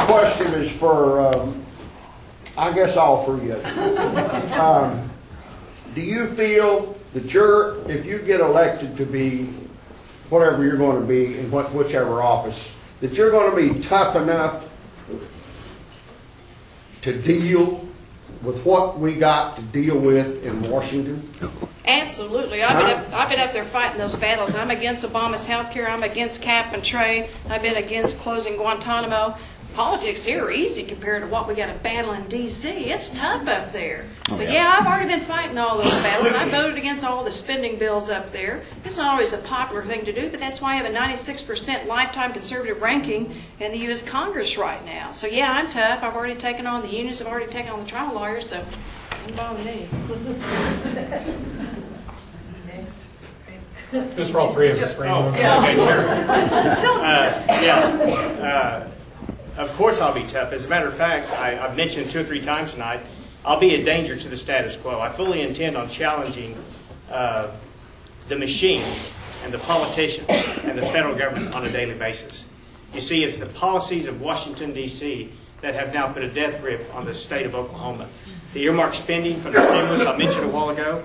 question is for, I guess all three of you. Do you feel that if you get elected to be whatever you're going to be in whichever office, that you're going to be tough enough to deal with what we got to deal with in Washington? Absolutely. I've been up there fighting those battles. I'm against Obama's health care. I'm against cap and trade. I've been against closing Guantanamo. Politics here are easy compared to what we got to battle in D.C. It's tough up there. So, yeah, I've already been fighting all those battles. I voted against all the spending bills up there. It's not always a popular thing to do, but that's why I have a 96% lifetime conservative ranking in the U.S. Congress right now. So, yeah, I'm tough. I've already taken on the unions. I've already taken on the trial lawyers, so don't bother me. Next. Just for all three of us. Of course I'll be tough. As a matter of fact, I've mentioned 2 or 3 times tonight, I'll be a danger to the status quo. I fully intend on challenging the machine and the politicians and the federal government on a daily basis. You see, it's the policies of Washington, D.C. that have now put a death grip on the state of Oklahoma. The earmark spending from the stimulus I mentioned a while ago,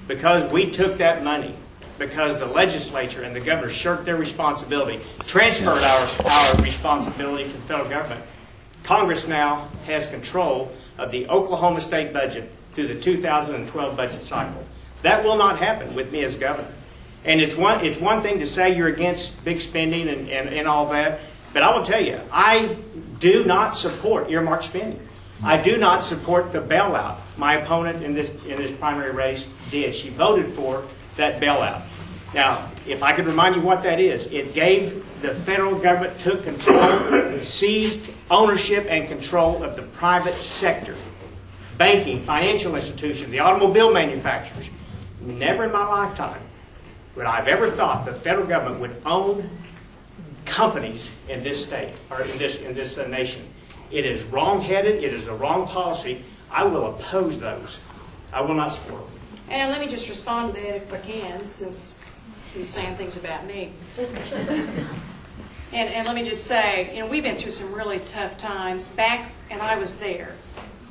because we took that money, because the legislature and the governor shirked their responsibility, transferred our responsibility to the federal government. Congress now has control of the Oklahoma state budget through the 2012 budget cycle. That will not happen with me as governor. And it's one thing to say you're against big spending and all that, but I will tell you, I do not support earmark spending. I do not support the bailout. My opponent in this primary race did. She voted for that bailout. Now, if I could remind you what that is, it gave the federal government took control, seized ownership and control of the private sector, banking, financial institutions, the automobile manufacturers. Never in my lifetime would I have ever thought the federal government would own companies in this state or in this nation. It is wrong-headed. It is a wrong policy. I will oppose those. I will not support them. And let me just respond to that if I can, since he's saying things about me. And let me just say, we've been through some really tough times back, and I was there.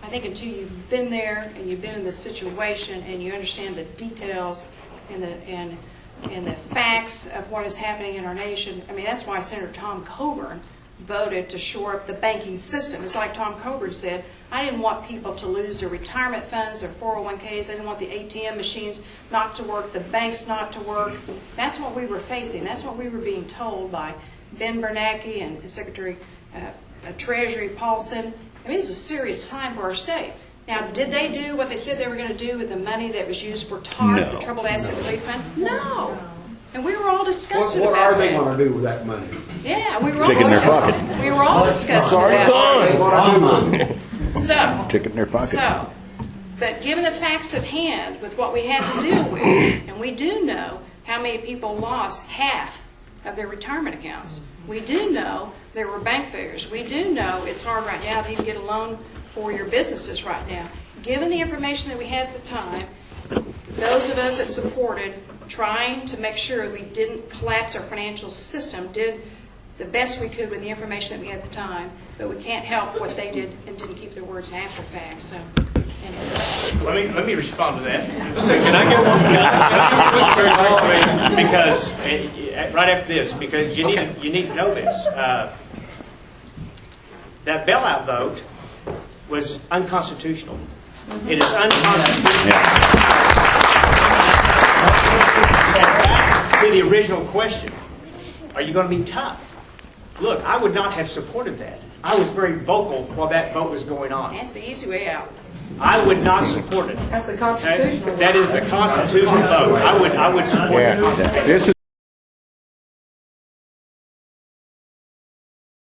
I think until you've been there and you've been in the situation and you understand the details and the facts of what is happening in our nation, I mean, that's why Senator Tom Coburn voted to shore up the banking system. It's like Tom Coburn said, I didn't want people to lose their retirement funds, their 401ks. I didn't want the ATM machines not to work, the banks not to work. That's what we were facing. That's what we were being told by Ben Bernanke and Secretary Treasury Paulson. I mean, it's a serious time for our state. Now, did they do what they said they were going to do with the money that was used for TARP, the Troubled Asset Relief Fund? No. And we were all disgusted about that. What are they going to do with that money? Yeah, we were all disgusted. We were all disgusted about it. Ticket in their pocket. But given the facts at hand with what we had to deal with, and we do know how many people lost half of their retirement accounts. We do know there were bank failures. We do know it's hard right now to even get a loan for your businesses right now. Given the information that we had at the time, those of us that supported trying to make sure we didn't collapse our financial system did the best we could with the information that we had at the time, but we can't help what they did and didn't keep their words after fact. So, anyway. Let me respond to that. Can I get one? Because right after this, because you need to know this. That bailout vote was unconstitutional. It is unconstitutional. And back to the original question: are you going to be tough? Look, I would not have supported that. I was very vocal while that vote was going on. That's the easy way out. I would not support it. That's the constitutional. Okay? That is the constitutional vote. I would support the Constitution.